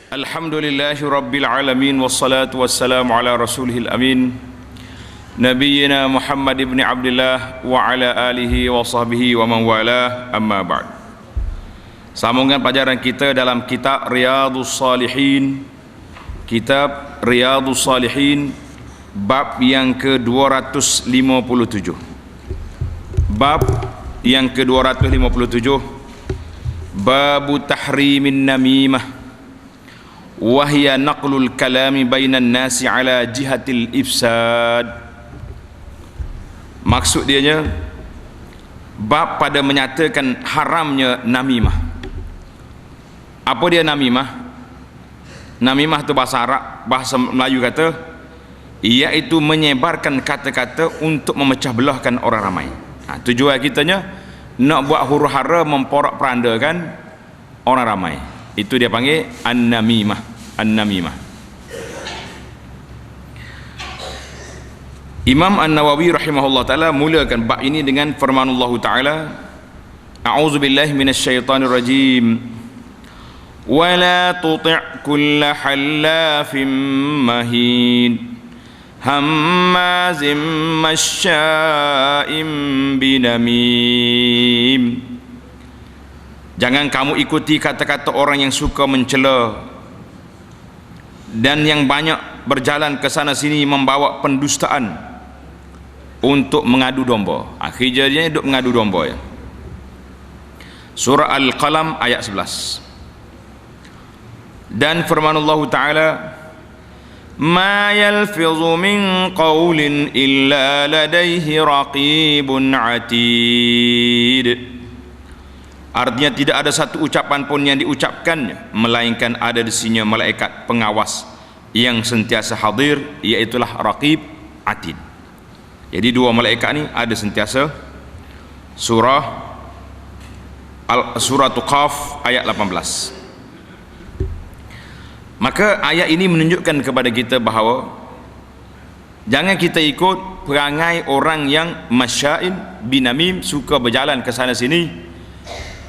Alhamdulillahi Rabbil Alamin, wassalatu wassalamu ala rasulihil amin, Nabiyyina Muhammad ibn Abdullah wa ala alihi wa sahbihi wa man wala, amma ba'd. Sambungan pelajaran kita dalam kitab Riyadhus Salihin, kitab Riyadhus Salihin, bab yang ke-257. Bab yang ke-257, babu tahrimin namimah wahya naqlul kalami bainan nasi ala jihatil ifsad. Maksud dianya bab pada menyatakan haramnya namimah. Apa dia namimah? Namimah itu bahasa Arab, bahasa Melayu kata, iaitu menyebarkan kata-kata untuk memecah belahkan orang ramai. Tujuan kitanya nak buat huru-hara, memporak-perandakan orang ramai. Itu dia panggil an-namimah. An-namimah. Imam An-Nawawi rahimahullah ta'ala mulakan bab ini dengan firmanullah ta'ala, a'udzubillahi minasyaitanir rajim, wa la tuti' kulla hallafin mahin hammazim masya'im binamim. Jangan kamu ikuti kata-kata orang yang suka mencela dan yang banyak berjalan ke sana sini membawa pendustaan untuk mengadu domba. Akhirnya duk mengadu domba ya. Surah Al-Qalam ayat 11. Dan firmanullah ta'ala, ma yalfizu min qawlin illa ladaihi raqibun atid. Artinya tidak ada satu ucapan pun yang diucapkannya melainkan ada di sisinya malaikat pengawas yang sentiasa hadir, iaitulah raqib atid. Jadi dua malaikat ni ada sentiasa. Surah Qaf ayat 18. Maka ayat ini menunjukkan kepada kita bahawa jangan kita ikut perangai orang yang masya'in binamim, suka berjalan ke sana sini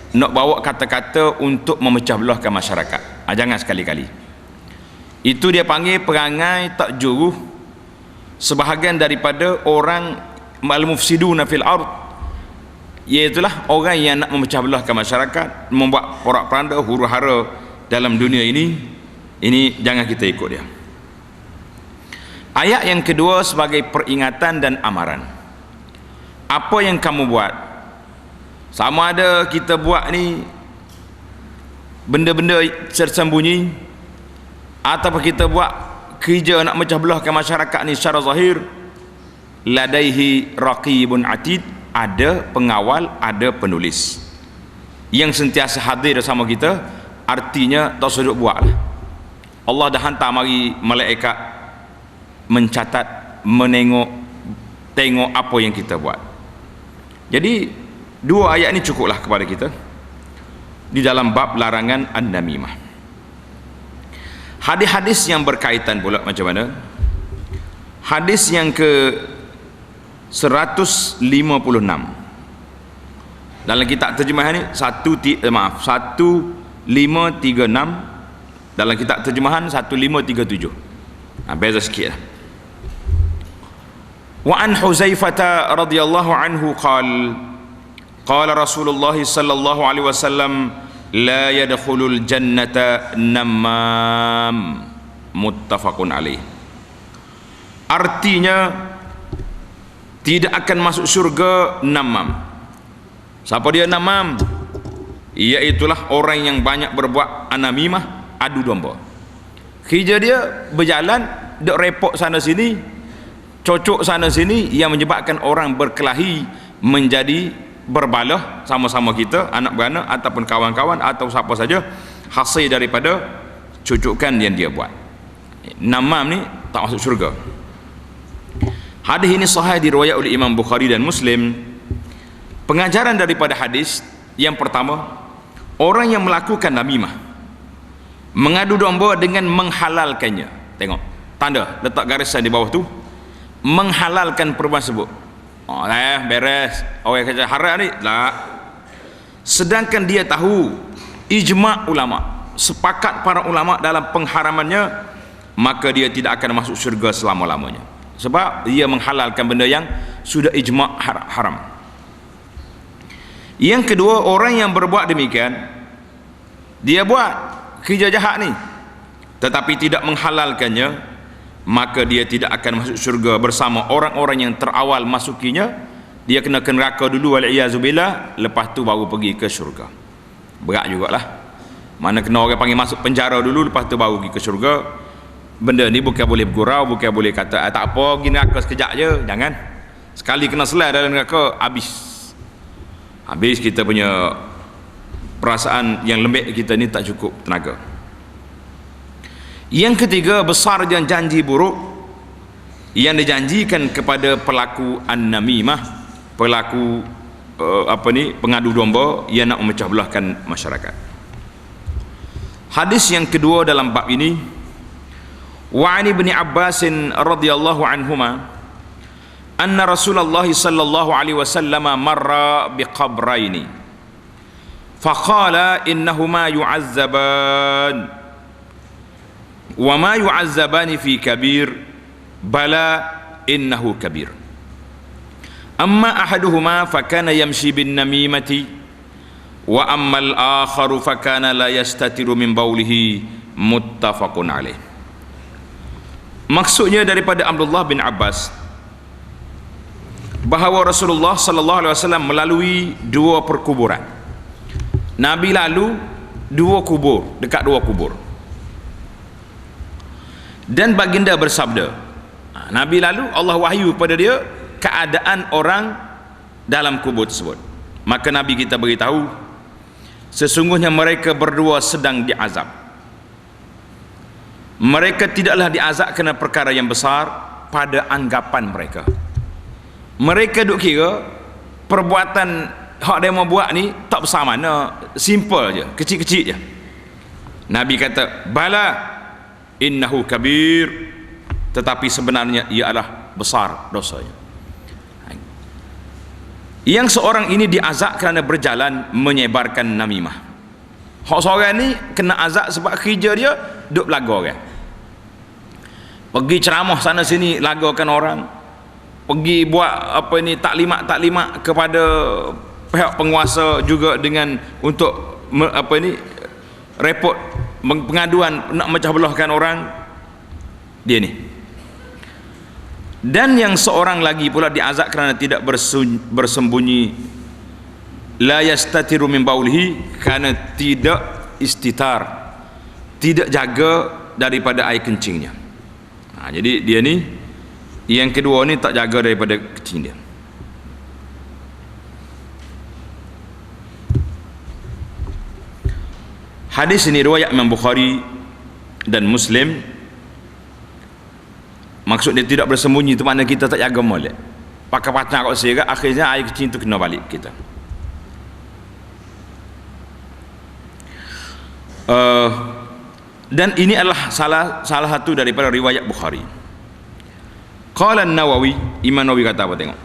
nak bawa kata-kata untuk memecah belahkan masyarakat. Jangan sekali-kali. Itu dia panggil perangai tak juruh sebahagian daripada orang al-mufsiduna fil ard, iaitulah orang yang nak memecah belahkan masyarakat, membuat porak-poranda, huru-hara dalam dunia ini. Ini jangan kita ikut dia. Ayat yang kedua sebagai peringatan dan amaran. Apa yang kamu buat, sama ada kita buat ni benda-benda tersembunyi ataupun kita buat kerja nak mecah belahkan masyarakat ni secara zahir, ladaihi raqibun atid, ada pengawal, ada penulis yang sentiasa hadir bersama kita. Artinya tak sudut buat lah. Allah dah hantar mari malaikat mencatat, tengok apa yang kita buat. Jadi dua ayat ini cukuplah kepada kita di dalam bab larangan an-namimah. Hadis-hadis yang berkaitan pula macam mana? Hadis yang ke 156 dalam kitab terjemahan ni 1536, dalam kitab terjemahan 1537. Beza sikit lah. Wa an Huzaifah radhiyallahu anhu qala Rasulullah sallallahu alaihi wasallam, la yadkhulul jannata namam, muttafaqun alaih. Artinya tidak akan masuk syurga namam. Siapa dia namam? Iaitulah orang yang banyak berbuat anamimah, adu domba. Kerja dia berjalan, duk repot sana sini, cocok sana sini, yang menyebabkan orang berkelahi, menjadi berbalah sama-sama kita, anak beranak ataupun kawan-kawan atau siapa saja, hasil daripada cucukan yang dia buat. Namam ni tak masuk syurga. Hadis ini sahih diriwayat oleh Imam Bukhari dan Muslim. Pengajaran daripada hadis yang pertama, orang yang melakukan namimah, mengadu domba dengan menghalalkannya. Tengok tanda, letak garisan di bawah tu, menghalalkan perbuatan tersebut. Beres. Orang kata haram ni, tak. Sedangkan dia tahu ijma' ulama, sepakat para ulama dalam pengharamannya, maka dia tidak akan masuk syurga selama-lamanya, sebab dia menghalalkan benda yang sudah ijma' haram. Yang kedua, orang yang berbuat demikian, dia buat kerja jahat ni tetapi tidak menghalalkannya, maka dia tidak akan masuk syurga bersama orang-orang yang terawal masukinya. Dia kena ke neraka dulu, wal-iyazubillah, lepas tu baru pergi ke syurga. Berat jugalah, mana kena orang panggil masuk penjara dulu, lepas tu baru pergi ke syurga. Benda ni bukan boleh bergurau, bukan boleh kata tak apa, pergi neraka sekejap je. Jangan, sekali kena selai dalam neraka, habis kita punya perasaan yang lembek kita ni tak cukup tenaga. Yang ketiga, besar dan janji buruk yang dijanjikan kepada pelaku an-namimah, pelaku pengadu domba yang nak memecah belahkan masyarakat. Hadis yang kedua dalam bab ini, wa ani ibn Abbas radhiyallahu anhuma anna Rasulullah sallallahu alaihi wasallam marra biqabraini faqala innahuma yu'azzaban wa ma yu'azzabani fi kabir bala innahu kabir amma ahaduhuma fakana yamshi bin namimati wa amma al-akharu fakana la yastatiru min baulihi, muttafaqun alaih. Maksudnya daripada Abdullah bin Abbas bahawa Rasulullah sallallahu alaihi wasallam melalui dua perkuburan. Nabi lalu dua kubur, dekat dua kubur, dan baginda bersabda, Nabi lalu Allah wahyu pada dia keadaan orang dalam kubur tersebut. Maka Nabi kita beritahu, sesungguhnya mereka berdua sedang diazab. Mereka tidaklah diazab kerana perkara yang besar pada anggapan mereka. Mereka duk kira perbuatan hak dia mau buat ni tak besar mana, simple je, kecil-kecil je. Nabi kata, bala innahu kabir, tetapi sebenarnya ia adalah besar dosanya. Yang seorang ini diazab kerana berjalan menyebarkan namimah. Hak seorang ni kena azab sebab kerja dia duk belaga orang, pergi ceramah sana sini lagakan orang, pergi buat taklimat kepada pihak penguasa juga dengan untuk report pengaduan nak mecah belahkan orang, dia ni. Dan yang seorang lagi pula diazab kerana tidak bersembunyi, la yastatiru min baulihi, kerana tidak istitar, tidak jaga daripada air kencingnya. Jadi dia ni, yang kedua ni tak jaga daripada kencing dia. Hadis ini riwayat Imam Bukhari dan Muslim. Maksud dia tidak bersembunyi tu makna kita tak jaga molek, pakai patah kat saya, akhirnya air kecil tu kena balik kita. Dan ini adalah salah satu daripada riwayat Bukhari. Qala an-Nawawi, Imam Nawawi kata apa, tengok.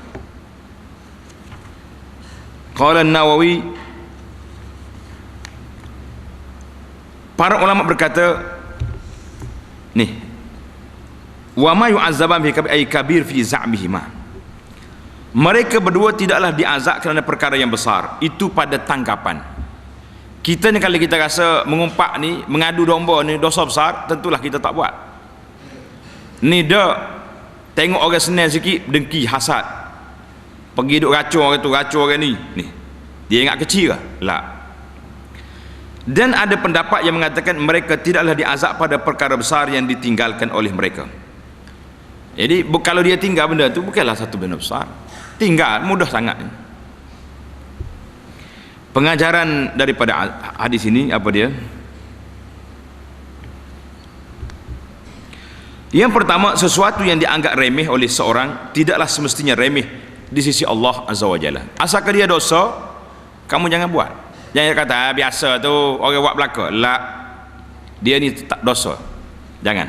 Qala an-Nawawi, para ulama berkata ni, wa ma yu'azzaban fi kabir fi za'mihima, mereka berdua tidaklah diazab kerana perkara yang besar, itu pada tanggapan kita ni. Kalau kita rasa mengumpat ni, mengadu domba ni dosa besar, tentulah kita tak buat. Ni dah tengok orang senang sikit, dengki, hasad, pergi duk racun orang tu, racun orang ni dia ingat kecil ke? La. Dan ada pendapat yang mengatakan mereka tidaklah diazab pada perkara besar yang ditinggalkan oleh mereka. Jadi kalau dia tinggal benda tu bukanlah satu benda besar, tinggal mudah sangat. Pengajaran daripada hadis ini apa dia? Yang pertama, sesuatu yang dianggap remeh oleh seorang tidaklah semestinya remeh di sisi Allah Azza wa Jalla. Asalkan dia dosa, kamu jangan buat. Jangan kata biasa tu orang buat belaka. La, dia ni tak dosa, jangan.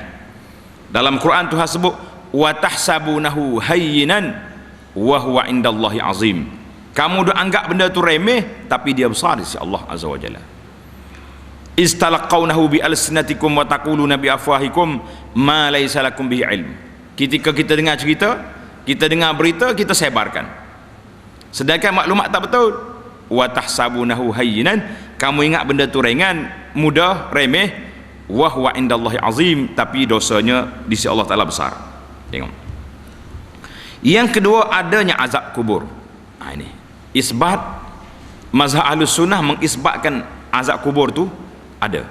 Dalam Quran Tuhan sebut, wa tahsabunahu hayyinan wa huwa indallahi azim. Kamu dah anggap benda tu remeh, tapi dia besar di sisi Allah Azza wa Jalla. istalaqawnahu bi alsinatikum wa taquluna bi afwahikum ma laysa lakum bihi ilm. Ketika kita dengar cerita, kita dengar berita, kita sebarkan, sedangkan maklumat tak betul. Wa tahsabunahu hayyinan, kamu ingat benda tu ringan, mudah, remeh, wa huwa indallahi azim, tapi dosanya di sisi Allah Taala besar. Tengok. Yang kedua, adanya azab kubur. Ini isbat mazhab Ahlus Sunnah, mengisbatkan azab kubur tu ada.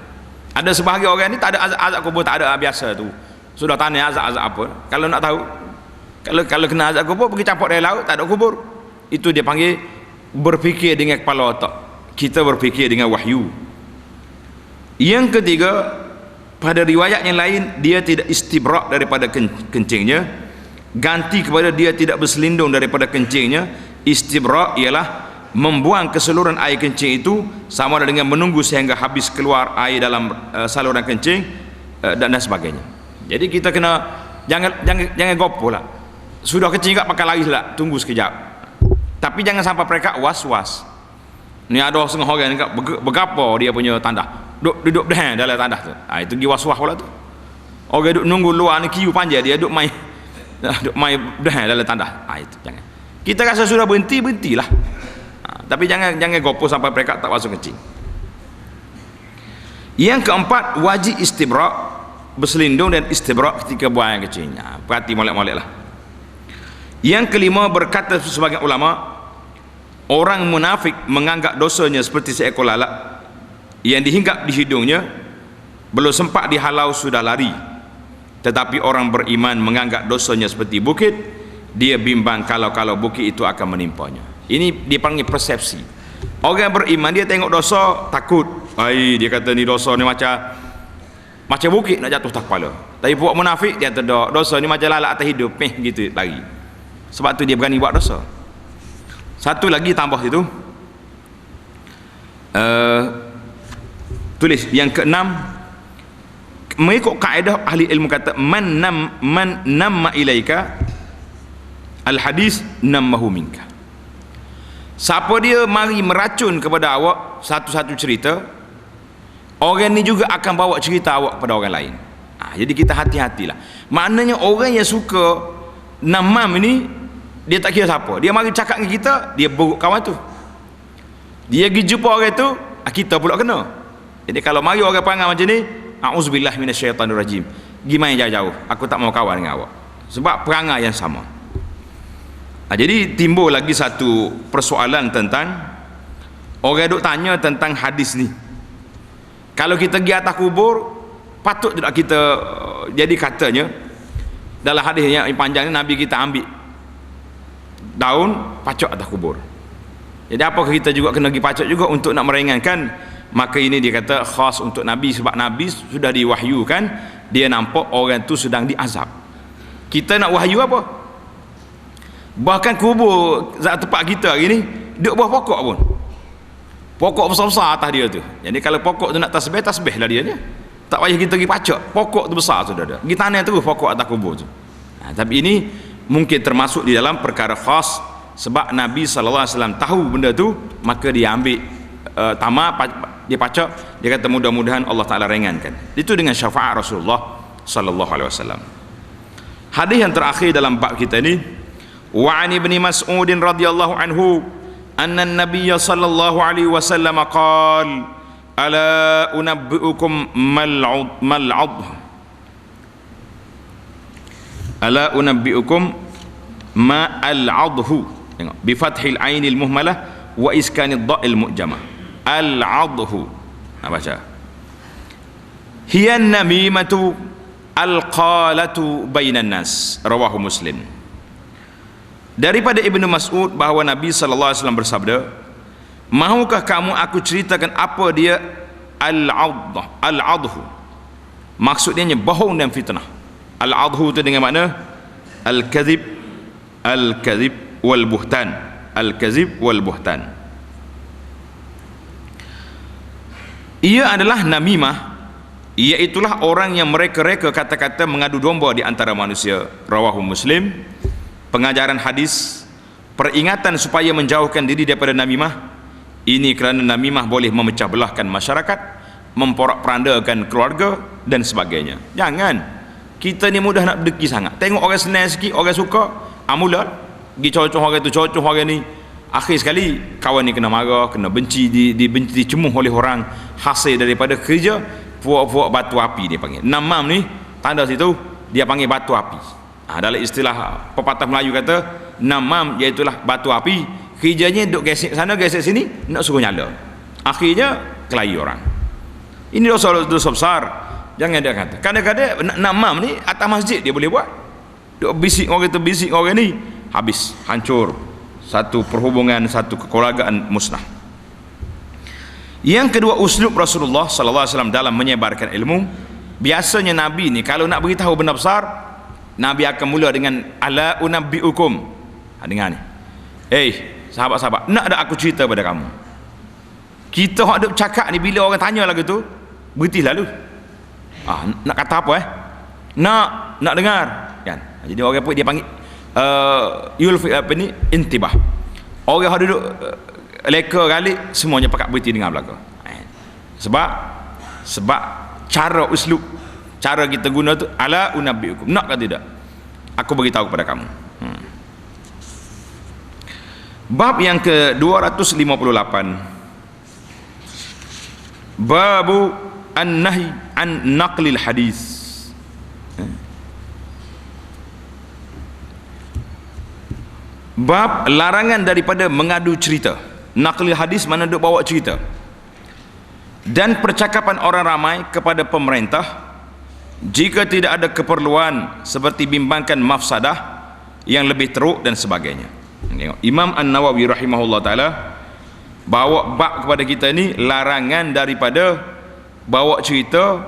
Ada sebahagian orang ni tak ada azab kubur, tak ada, biasa tu. Sudah tanya azab apa. Kalau nak tahu, kalau kena azab kubur, pergi campur dari laut, tak ada kubur. Itu dia panggil berfikir dengan kepala otak. Kita berfikir dengan wahyu. Yang ketiga, pada riwayat yang lain, dia tidak istibrak daripada kencingnya, ganti kepada dia tidak berselindung daripada kencingnya. Istibrak ialah membuang keseluruhan air kencing itu, sama ada dengan menunggu sehingga habis keluar air dalam saluran kencing, dan sebagainya. Jadi kita kena jangan gopoh lah. Sudah kencing kat pakai lari lah, tunggu sekejap. Tapi jangan sampai mereka was-was. Ni ada setengah orang ni bergapa dia punya tandah, duduk dah dalam tandah tu. Itu pergi was-was pula tu. Orang duduk nunggu luar ni, kiu panjang, dia duduk main dah dalam tandah. Itu jangan. Kita rasa sudah berhentilah. Tapi jangan gopoh sampai mereka tak masuk kencing. Yang keempat, wajib istibrak, berselindung dan istibrak ketika buang air kencing. Perhati molek-molek lah. Yang kelima, berkata sebagian ulama, orang munafik menganggap dosanya seperti seekor lalat yang dihinggap di hidungnya, belum sempat dihalau sudah lari. Tetapi orang beriman menganggap dosanya seperti bukit, dia bimbang kalau bukit itu akan menimpanya. Ini dipanggil persepsi. Orang beriman dia tengok dosa takut. Dia kata ni dosa ni macam bukit nak jatuh tak kepala. Tapi buat munafik dia kata dosa ni macam lalat atas hidup, gitu lari. Sebab tu dia berani buat dosa. Satu lagi tambah itu, tulis yang keenam, mengikut kaedah ahli ilmu kata man namma ilaika al hadis nammahu minka. Siapa dia mari meracun kepada awak satu-satu cerita, orang ni juga akan bawa cerita awak kepada orang lain. Jadi kita hati-hatilah. Maknanya orang yang suka namam ini, dia tak kira siapa, dia mari cakap dengan kita, dia buruk kawan tu, dia pergi jumpa orang tu, kita pula kena. Jadi kalau mari orang perangai macam ni, a'udzubillah minasyaitanirrajim, pergi main jauh-jauh, aku tak mau kawan dengan awak, sebab perangai yang sama. Jadi timbul lagi satu persoalan tentang orang duk tanya tentang hadis ni. Kalau kita pergi atas kubur, patut tak kita, jadi katanya dalam hadis yang panjang ni, Nabi kita ambil daun pacak atas kubur. Jadi apakah kita juga kena pergi pacak juga untuk nak meringankan? Maka ini dia kata khas untuk Nabi, sebab Nabi sudah diwahyukan, dia nampak orang tu sedang diazab. Kita nak wahyu apa? Bahkan kubur tempat kita hari ni duduk bawah pokok pun, pokok besar-besar atas dia tu. Jadi kalau pokok tu nak tasbih lah dia, tak payah kita pergi pacak, pokok tu besar sudah ada, pergi tanam terus pokok atas kubur tu. Tapi ini mungkin termasuk di dalam perkara khas, sebab Nabi SAW tahu benda tu, maka dia ambil dia pacak, dia kata mudah-mudahan Allah Ta'ala ringankan. Itu dengan syafaat Rasulullah SAW. Hadis yang terakhir dalam bab kita ni, wa an ibni Mas'ud radhiyallahu anhu anna an-nabiy sallallahu alaihi wasallam qala ala unabbiukum ala unabbiukum ma al-'adhu, tengok, bi fathil ainil muhmalah wa iskanid dha'il mu'jamah, al-'adhu. Baca, hiya an-namimatu al-qalatu bainan nas, rawahu Muslim. Daripada Ibnu Mas'ud bahawa Nabi SAW bersabda, mahukah kamu aku ceritakan apa dia al-'adhu? Maksudnya bohong dan fitnah. Al-'adhu itu dengan makna al-kadhib wal buhtan. Al-kadhib wal buhtan. Ia adalah namimah, iaitulah orang yang mereka-reka kata-kata mengadu domba di antara manusia. Rawahu Muslim. Pengajaran hadis, peringatan supaya menjauhkan diri daripada namimah ini, kerana namimah boleh memecah belahkan masyarakat memporak-perandakan keluarga dan sebagainya. Jangan. Kita ni mudah nak berdeki sangat. Tengok orang senang sikit, orang suka, mula pergi cocoh orang tu, cocoh orang ni. Akhir sekali kawan ni kena marah, kena benci, dibenci, dicemuh oleh orang, hasil daripada kerja puak-puak batu api dia panggil. Namam ni tanda situ dia panggil batu api. Dalam istilah pepatah Melayu kata namam iaitulah batu api. Kerjanya duk gesek sana gesek sini nak suruh nyala. Akhirnya kelahi orang. Ini dosa besar. Jangan dia kata. Kadang-kadang namam ni atas masjid dia boleh buat. Duk bisik orang tu, bisik orang ni, habis, hancur satu perhubungan, satu kekeluargaan musnah. Yang kedua, uslub Rasulullah sallallahu alaihi wasallam dalam menyebarkan ilmu. Biasanya Nabi ni kalau nak beritahu benda besar, Nabi akan mula dengan ala unabbiukum. Dengar ni. Sahabat-sahabat, nak ada aku cerita pada kamu. Kita hak duk cakap ni, bila orang tanya lagu tu, berhenti lalu. Nak kata apa Nak dengar kan. Jadi orang pun dia panggil intibah. Orang yang duduk leka galik semuanya pakat berhenti dengar belaka. Sebab cara uslub, cara kita guna tu ala unabbiukum. Nak ke tidak? Aku beritahu kepada kamu. Bab yang ke-258, babu an-nahi an naqlil hadis. Bab larangan daripada mengadu cerita. Naqlil hadis mana duk bawa cerita. Dan percakapan orang ramai kepada pemerintah jika tidak ada keperluan seperti bimbangkan mafsadah yang lebih teruk dan sebagainya. Imam An-Nawawi rahimahullah ta'ala bawa bab kepada kita ni larangan daripada bawa cerita,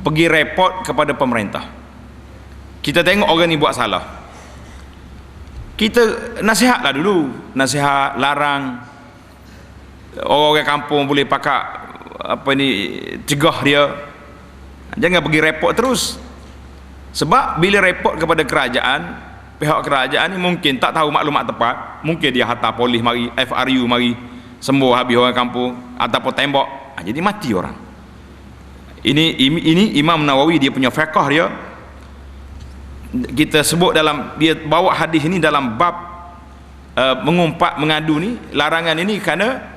pergi report kepada pemerintah. Kita tengok orang ni buat salah, kita nasihatlah dulu, nasihat, larang. Orang kampung boleh pakak cegah dia. Jangan pergi report terus. Sebab bila report kepada kerajaan, pihak kerajaan ni mungkin tak tahu maklumat tepat, mungkin dia hantar polis mari, FRU mari sembuh habis orang kampung, ataupun tembak, jadi mati orang. Ini Imam Nawawi dia punya fiqh dia. Kita sebut dalam, dia bawa hadis ini dalam bab mengumpat, mengadu ni, larangan ini kerana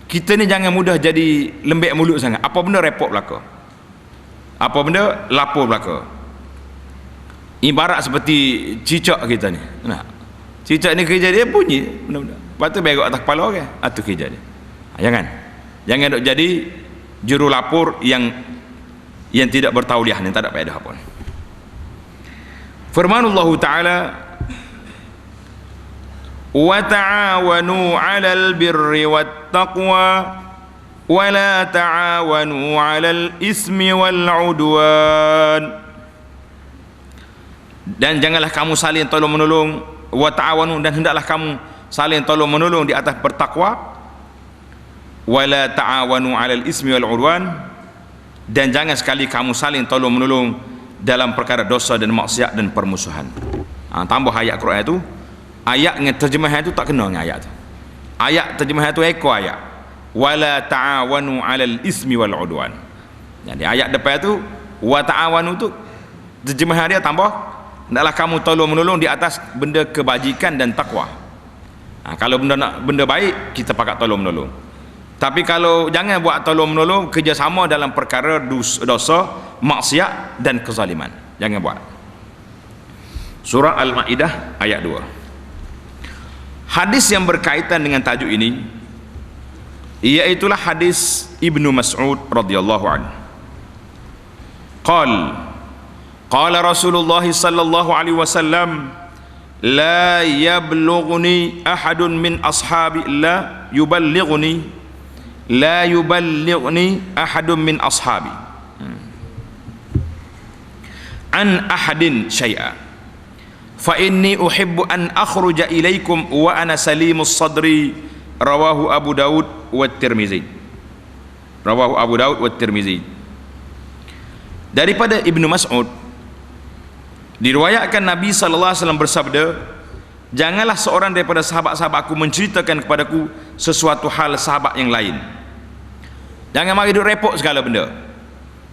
kita ni jangan mudah jadi lembek mulut sangat. Apa benda report belaka, apa benda lapor belaka. Ibarat seperti cicak kita ni. Cicak ni kerja dia bunyi benda-benda, lepas tu berok atas kepala orang, itu kerja dia. Jangan duk jadi juru lapor yang tidak bertauliah ni, tak ada faedah pun. Firmanullah Ta'ala, wa ta'awanu 'alal birri wat taqwa wa la ta'awanu 'alal ismi wal 'udwan. Dan janganlah kamu saling tolong menolong, wa ta'awanu, dan hendaklah kamu saling tolong menolong di atas bertakwa, wa la ta'awanu 'alal ismi wal 'udwan, dan jangan sekali kamu saling tolong menolong dalam perkara dosa dan maksiat dan permusuhan. Tambah ayat Quran itu, ayat dengan terjemahan itu tak kena dengan ayat itu. Ayat terjemahan itu ekor ayat, wala ta'awanu 'alal ismi wal 'udwan. Jadi ayat depan itu wa ta'awanu tu terjemahan dia tambah, hendaklah kamu tolong menolong di atas benda kebajikan dan takwa. Kalau benda baik kita pakat tolong menolong. Tapi kalau jangan buat tolong menolong kerjasama dalam perkara dosa, maksiat dan kezaliman, jangan buat. Surah Al-Maidah ayat 2. Hadis yang berkaitan dengan tajuk ini iaitulah hadis Ibnu Mas'ud radhiyallahu anhu. Qala Rasulullah sallallahu alaihi wasallam, la yablughni ahadun min ashabi la yuballighni ahadun min ashabi an ahadin syai'a fa inni uhibbu an akhruja ilaikum wa ana salimus sadri. Rawahu Abu Daud wa Tirmizi. Daripada Ibnu Mas'ud diriwayatkan Nabi sallallahu alaihi wasallam bersabda, janganlah seorang daripada sahabat-sahabatku menceritakan kepadaku sesuatu hal sahabat yang lain, Jangan mari duk repot segala benda.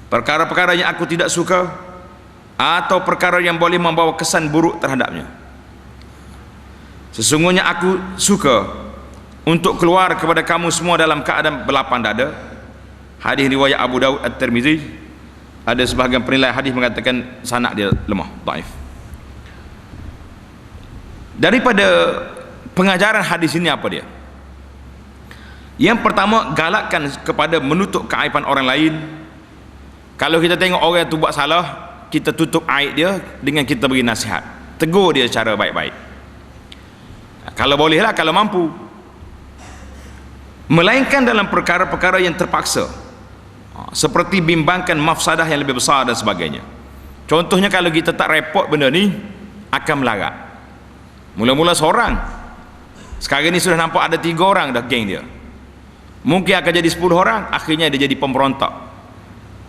Perkara-perkara yang aku tidak suka atau perkara yang boleh membawa kesan buruk terhadapnya. Sesungguhnya aku suka untuk keluar kepada kamu semua dalam keadaan berlapang dada. Hadis riwayat Abu Daud At-Tirmizi. Ada sebahagian penilai hadis mengatakan sanad dia lemah, dhaif. Daripada pengajaran hadis ini apa dia? Yang pertama, galakkan kepada menutup keaiban orang lain. Kalau kita tengok orang itu buat salah, kita tutup aib dia dengan kita beri nasihat, tegur dia secara baik-baik. Kalau bolehlah, kalau mampu. Melainkan dalam perkara-perkara yang terpaksa, seperti bimbangkan mafsadah yang lebih besar dan sebagainya. Contohnya, kalau kita tak repot benda ni, akan melarat. Mula-mula seorang, sekarang ni sudah nampak ada 3 orang dah geng dia. Mungkin akan jadi 10 orang, akhirnya dia jadi pemberontak,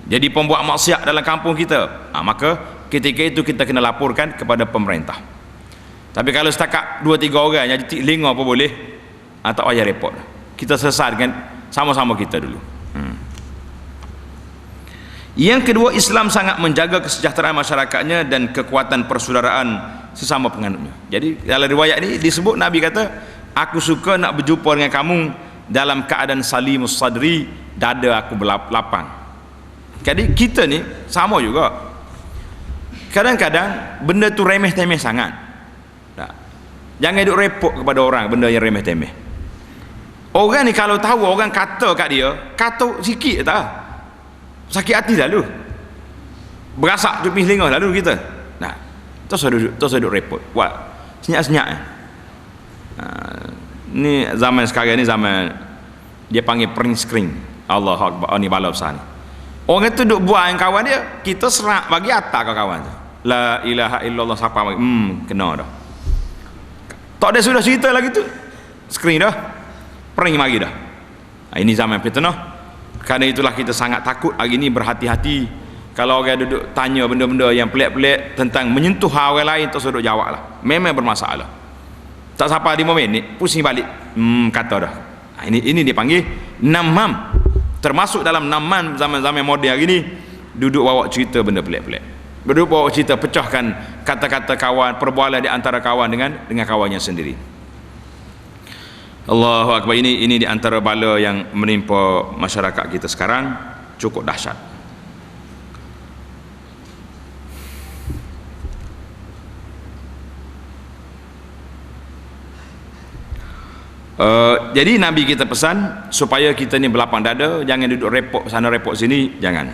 jadi pembuat maksiat dalam kampung kita. Maka ketika itu kita kena laporkan kepada pemerintah. Tapi kalau setakat 2-3 orang yang jadi linga apa boleh, tak payah repot. Kita selesai dengan sama-sama kita dulu. Yang kedua, Islam sangat menjaga kesejahteraan masyarakatnya dan kekuatan persaudaraan sesama penganutnya. Jadi dalam riwayat ini disebut Nabi kata, aku suka nak berjumpa dengan kamu dalam keadaan salimus sadri, dada aku berlapang. Jadi kita ni sama juga. Kadang-kadang benda tu remeh-temeh sangat. Tak. Jangan duk repot kepada orang benda yang remeh-temeh. Orang ni kalau tahu orang kata kat dia, kata sikit tak, sakit hati lalu, berasak tupis lingah lalu kita. Nah, terus duduk repot. Buat senyap-senyap. Ni zaman sekarang ni zaman dia panggil print screen. Allahu Akbar, ni bala besar ni. Orang itu duk buat dengan kawan dia, kita serak bagi atas ke kawan tu. La ilaha illallah, siapa bagi kena dah. Tak ada sudah cerita lagi tu, screen dah, print mari dah. Ini zaman fitnah. Kerana itulah kita sangat takut hari ni, berhati-hati. Kalau orang duduk tanya benda-benda yang pelik-pelik tentang menyentuh orang lain, terus duduk jawab lah, memang bermasalah. Tak sampai 5 minit pusing balik, kata dah. Ini dia panggil namam. Termasuk dalam namam zaman-zaman moden hari ni, duduk bawa cerita benda pelik-pelik, duduk bawa cerita, pecahkan kata-kata kawan, perbualan di antara kawan dengan kawannya sendiri. Allahu Akbar. Ini di antara bala yang menimpa masyarakat kita sekarang, cukup dahsyat. Jadi Nabi kita pesan supaya kita ni berlapang dada, jangan duduk repot sana repot sini, jangan.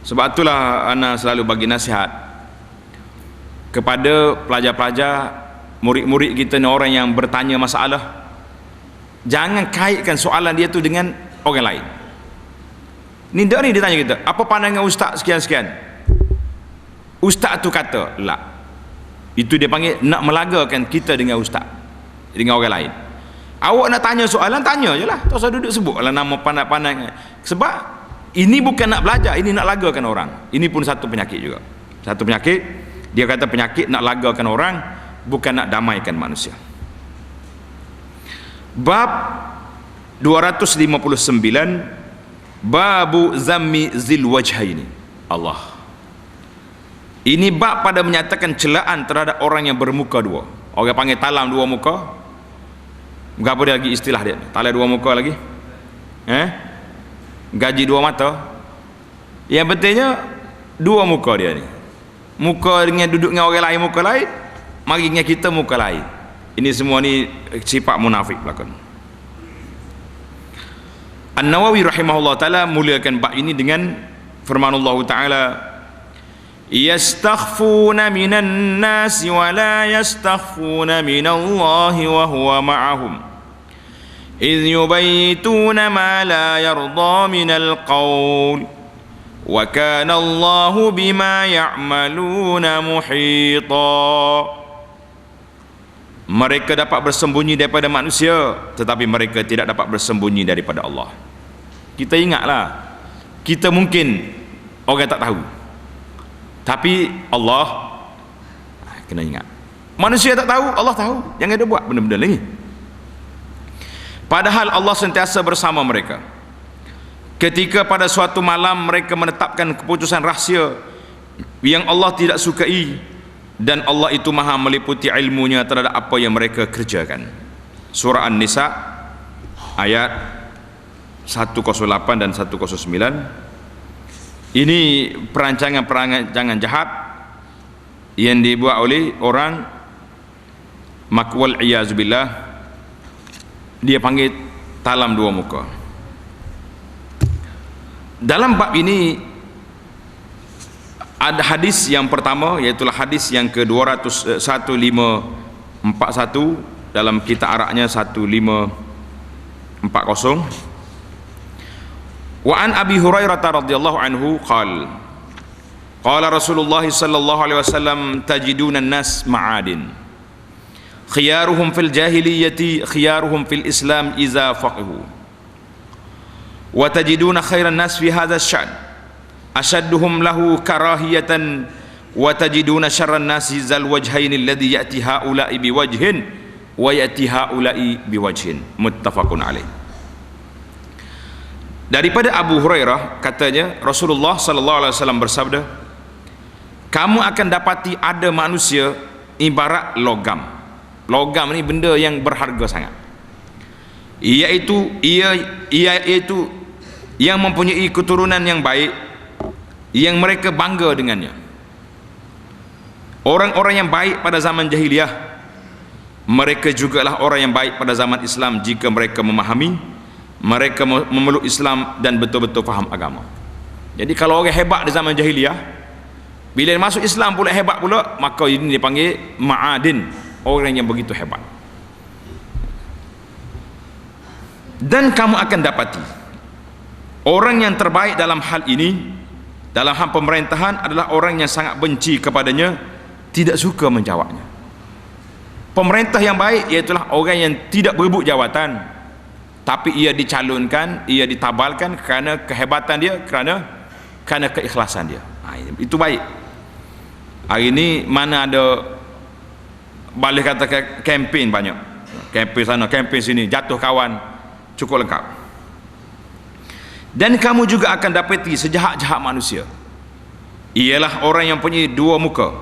Sebab itulah ana selalu bagi nasihat kepada pelajar-pelajar, murid-murid kita ni, orang yang bertanya masalah, jangan kaitkan soalan dia tu dengan orang lain. Ni dia tanya kita, apa pandangan ustaz sekian-sekian? Ustaz tu kata, lah, itu dia panggil nak melagakan kita dengan ustaz, dengan orang lain. Awak nak tanya soalan, tanya je lah, tak usah duduk sebut lah nama pandai-pandai. Sebab ini bukan nak belajar, ini nak lagakan orang. Ini pun satu penyakit juga, satu penyakit. Dia kata penyakit nak lagakan orang, bukan nak damaikan manusia. Bab 259, babu zammi zil wajhaini. Allah, ini bab pada menyatakan celaan terhadap orang yang bermuka dua. Orang panggil talam dua muka. Apa dia lagi istilah dia? Talam dua muka lagi, gaji dua mata. Yang pentingnya dua muka dia ni. Muka dengan duduk dengan orang lain muka lain, mari dengan kita muka lain. Ini semua ni sifat munafik belakang. An-Nawawi rahimahullah ta'ala muliakan bab ini dengan firman Allah ta'ala, yastakhfuna minan nasi wa la yastakhfuna minallahi wa huwa ma'ahum idh yubayituna ma la yarda minal qawl wa kana Allahu bima ya'maluna muhita. Mereka dapat bersembunyi daripada manusia, tetapi mereka tidak dapat bersembunyi daripada Allah. Kita ingatlah, kita mungkin orang tak tahu, tapi Allah kena ingat. Manusia tak tahu, Allah tahu. Jangan ada buat benda-benda lagi. Padahal Allah sentiasa bersama mereka. ketika pada suatu malam mereka menetapkan keputusan rahsia yang Allah tidak sukai, dan Allah itu maha meliputi ilmunya terhadap apa yang mereka kerjakan. Surah An-Nisa ayat 108 dan 109. Ini perancangan jahat yang dibuat oleh orang, makwal iyazubillah, dia panggil talam dua muka. Dalam bab ini ada hadis yang pertama, iaitu hadis yang ke-1541 dalam kitab Araknya 1540. Wa an Abi Hurairah radhiyallahu anhu qala Rasulullah sallallahu alaihi wasallam tajiduna an-nas ma'adin khiyaruhum fil jahiliyyati khiyaruhum fil islam iza faqihu wa tajiduna khairan nas fi hadha asy-sya'n ashadduhum lahu karahiyatan wa tajiduna syarran nasi zal wajhain alladhi ya'ti haula'i biwajhin wa ya'ti haula'i biwajhin. Muttafaqun alaih. Daripada Abu Hurairah katanya, Rasulullah sallallahu alaihi wasallam bersabda, kamu akan dapati ada manusia ibarat logam. Logam ni benda yang berharga sangat, iaitu yang mempunyai keturunan yang baik, yang mereka bangga dengannya. Orang-orang yang baik pada zaman jahiliyah, mereka jugalah orang yang baik pada zaman Islam jika mereka memahami, mereka memeluk Islam dan betul-betul faham agama. Jadi kalau orang hebat di zaman jahiliyah, bila masuk Islam pula hebat pula, maka ini dipanggil ma'adin, orang yang begitu hebat. Dan kamu akan dapati orang yang terbaik dalam hal ini, dalam hal pemerintahan, adalah orang yang sangat benci kepadanya, tidak suka menjawabnya. Pemerintah yang baik iaitulah orang yang tidak berebut jawatan, tapi ia dicalonkan, ia ditabalkan kerana kehebatan dia, kerana keikhlasan dia. Itu baik. Hari ini mana ada, boleh katakan kempen banyak, kempen sana, kempen sini, jatuh kawan, cukup lengkap. Dan kamu juga akan dapati sejahat-jahat manusia ialah orang yang punya dua muka,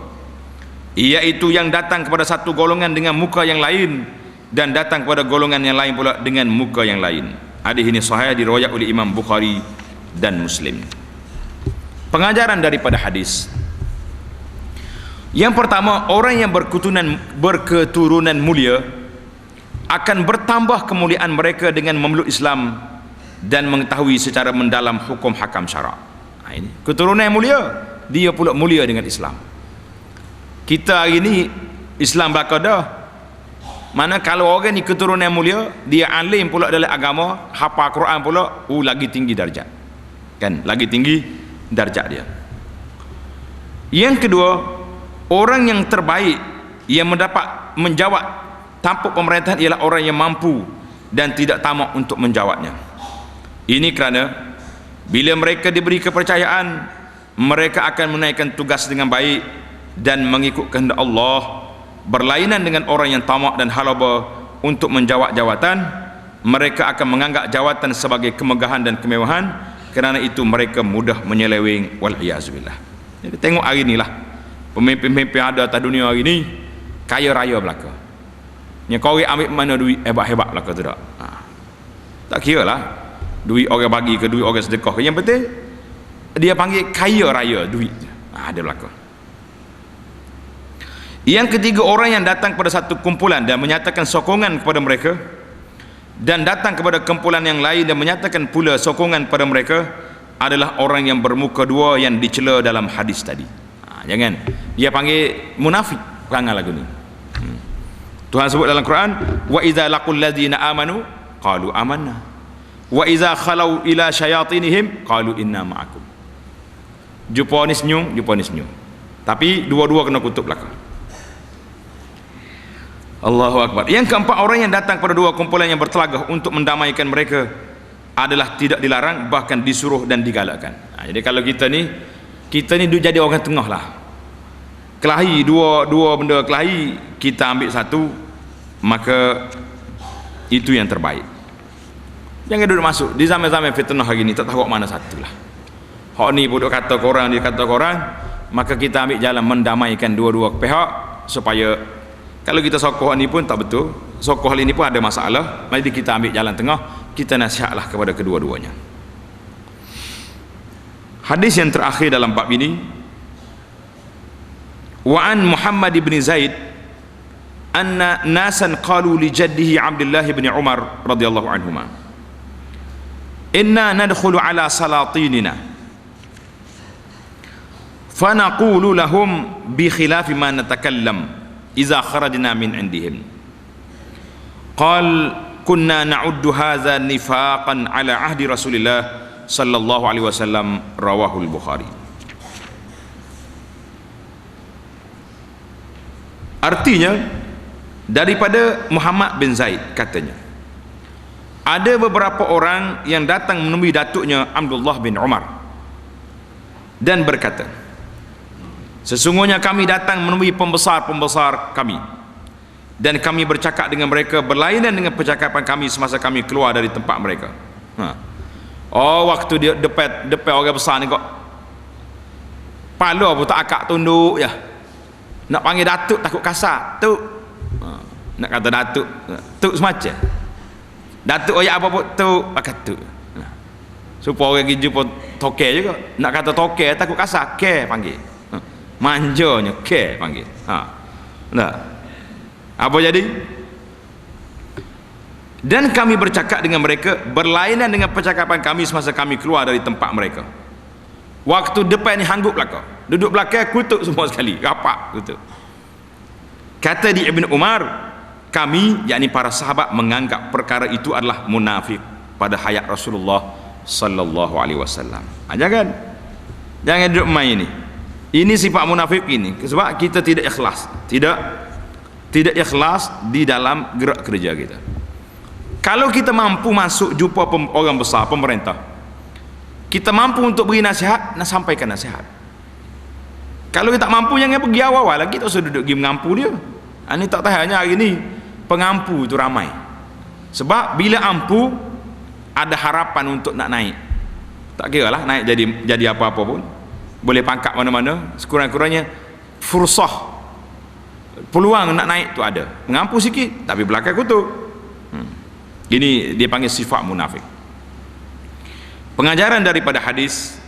iaitu yang datang kepada satu golongan dengan muka yang lain, dan datang kepada golongan yang lain pula dengan muka yang lain. Hadis ini sahih, diriwayatkan oleh Imam Bukhari dan Muslim. Pengajaran daripada hadis yang pertama, orang yang berketurunan mulia akan bertambah kemuliaan mereka dengan memeluk Islam dan mengetahui secara mendalam hukum hakam syarak. Ini keturunan yang mulia, dia pula mulia dengan Islam. Kita hari ini Islam belaka dah. Mana kalau orang ni keturunan yang mulia, dia alim pula dalam agama, hafal Quran pula, lagi tinggi darjat. Kan, lagi tinggi darjat dia. Yang kedua, orang yang terbaik yang mendapat menjawab tampuk pemerintahan ialah orang yang mampu dan tidak tamak untuk menjawabnya. Ini kerana bila mereka diberi kepercayaan, mereka akan menaikkan tugas dengan baik dan mengikut kehendak Allah, berlainan dengan orang yang tamak dan halaba untuk menjawab jawatan. Mereka akan menganggap jawatan sebagai kemegahan dan kemewahan, kerana itu mereka mudah menyeleweng, wal-iyazubillah. Jadi tengok hari inilah pemimpin-pemimpin ada atas dunia hari ini kaya raya belaka. Yang kau ambil mana duit hebat-hebat belaka tu tak? Tak kira lah duit orang bagi ke duit orang sedekah ke, yang penting dia panggil kaya raya duit. Ada belaka. Yang ketiga, orang yang datang kepada satu kumpulan dan menyatakan sokongan kepada mereka, dan datang kepada kumpulan yang lain dan menyatakan pula sokongan kepada mereka, adalah orang yang bermuka dua yang dicela dalam hadis tadi. Jangan dia panggil munafik perangai lagu ni. Tuhan sebut dalam Quran, wa idza laqul ladzina amanu qalu amanna wa idza khalau ila syayatinihim qalu inna ma'akum. Jumpa ni senyum, tapi dua-dua kena kutuk belakang. Allahu Akbar. Yang keempat, orang yang datang pada dua kumpulan yang bertelagah untuk mendamaikan mereka adalah tidak dilarang, bahkan disuruh dan digalakkan. Jadi kalau kita ni jadi orang tengah lah. Kelahi dua benda kelahi, kita ambil satu, maka itu yang terbaik. Jangan duduk masuk di zaman-zaman fitnah hari ni, tak tahu mana satu lah. Hak ni pun duk kata korang, dia kata korang, maka kita ambil jalan mendamaikan dua-dua pihak supaya kalau kita sokoh ni pun tak betul, sokoh ini pun ada masalah, mari kita ambil jalan tengah, kita nasihatlah kepada kedua-duanya. Hadis yang terakhir dalam bab ini, wa an Muhammad ibn Zaid anna nasan qalu li jaddihi Abdullah ibn Umar radhiyallahu anhuma, inna nadkhulu ala salatinina fanaqulu lahum bi khilafi ma natakallam idza kharajna min indihim. Qal kunna na'uddu hadza nifaqan ala ahdi Rasulillah sallallahu alaihi wasallam, rawahul Bukhari. Artinya daripada Muhammad bin Zaid katanya, ada beberapa orang yang datang menemui datuknya Abdullah bin Umar dan berkata, sesungguhnya kami datang menemui pembesar-pembesar kami dan kami bercakap dengan mereka berlainan dengan percakapan kami semasa kami keluar dari tempat mereka. Oh, waktu dia depan orang besar ni kok pala pun tak akak tunduk ya, nak panggil datuk takut kasar tuk, nak kata datuk tuk semacam datuk ayat apa pun tuk pakai tuk, supaya orang pergi jumpa toke juga, nak kata toke takut kasar ke panggil, manjanya ke panggil. Nah, apa jadi? Dan kami bercakap dengan mereka berlainan dengan percakapan kami semasa kami keluar dari tempat mereka. Waktu depan ni hanggup belakang, duduk belakang kutuk semua sekali, rapat kutuk. Kata di Ibn Umar, kami yakni para sahabat menganggap perkara itu adalah munafik pada hayat Rasulullah sallallahu alaihi wasallam. Jangan duduk main ni. Ini sifat munafik ini sebab kita tidak ikhlas, tidak ikhlas di dalam gerak kerja kita. Kalau kita mampu masuk jumpa orang besar pemerintah, kita mampu untuk beri nasihat, nak sampaikan nasihat. Kalau kita tak mampu, jangan pergi awal-awal lagi, tak usah duduk pergi mengampu dia. Ini tak tahu hanya hari ni pengampu itu ramai, sebab bila ampu ada harapan untuk nak naik. Tak kira lah naik jadi apa-apa pun, boleh pangkat mana-mana, sekurang-kurangnya fursah, peluang nak naik tu ada. Mengampu sikit tapi belakang kutuk. Ini dia panggil sifat munafik. Pengajaran daripada hadis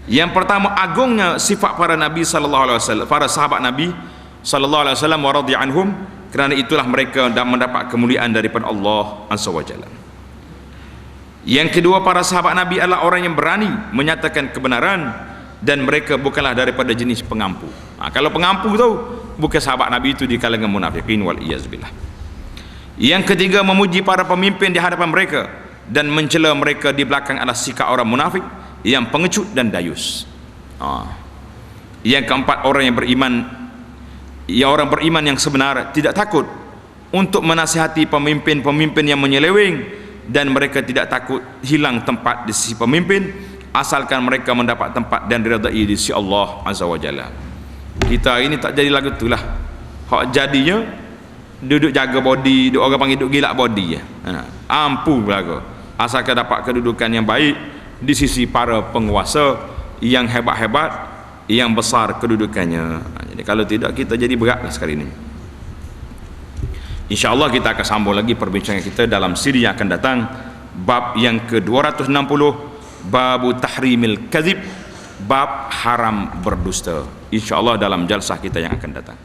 yang pertama, agungnya sifat para nabi sallallahu alaihi wasallam, para sahabat nabi sallallahu alaihi wasallam wa radhi anhum, kerana itulah mereka dan mendapat kemuliaan daripada Allah azza wajalla. Yang kedua, para sahabat nabi adalah orang yang berani menyatakan kebenaran dan mereka bukanlah daripada jenis pengampu. Kalau pengampu tu bukan sahabat nabi, itu di kalangan munafikin wal iyaz billah. Yang ketiga, memuji para pemimpin di hadapan mereka dan mencela mereka di belakang adalah sikap orang munafik yang pengecut dan dayus. Yang keempat, orang beriman yang sebenar tidak takut untuk menasihati pemimpin-pemimpin yang menyeleweng, dan mereka tidak takut hilang tempat di sisi pemimpin asalkan mereka mendapat tempat dan diridai di sisi Allah azza wajalla. Kita ini tak jadi lagu itulah. Hak jadinya duduk jaga body, orang panggil duduk gilak body je. Ampu belaka, asalkan dapat kedudukan yang baik di sisi para penguasa yang hebat-hebat, yang besar kedudukannya. Jadi kalau tidak, kita jadi beratlah sekali ini. InsyaAllah kita akan sambung lagi perbincangan kita dalam siri yang akan datang, bab yang ke-260, babu tahrimil kadzib, bab haram berdusta. InsyaAllah dalam jalsah kita yang akan datang.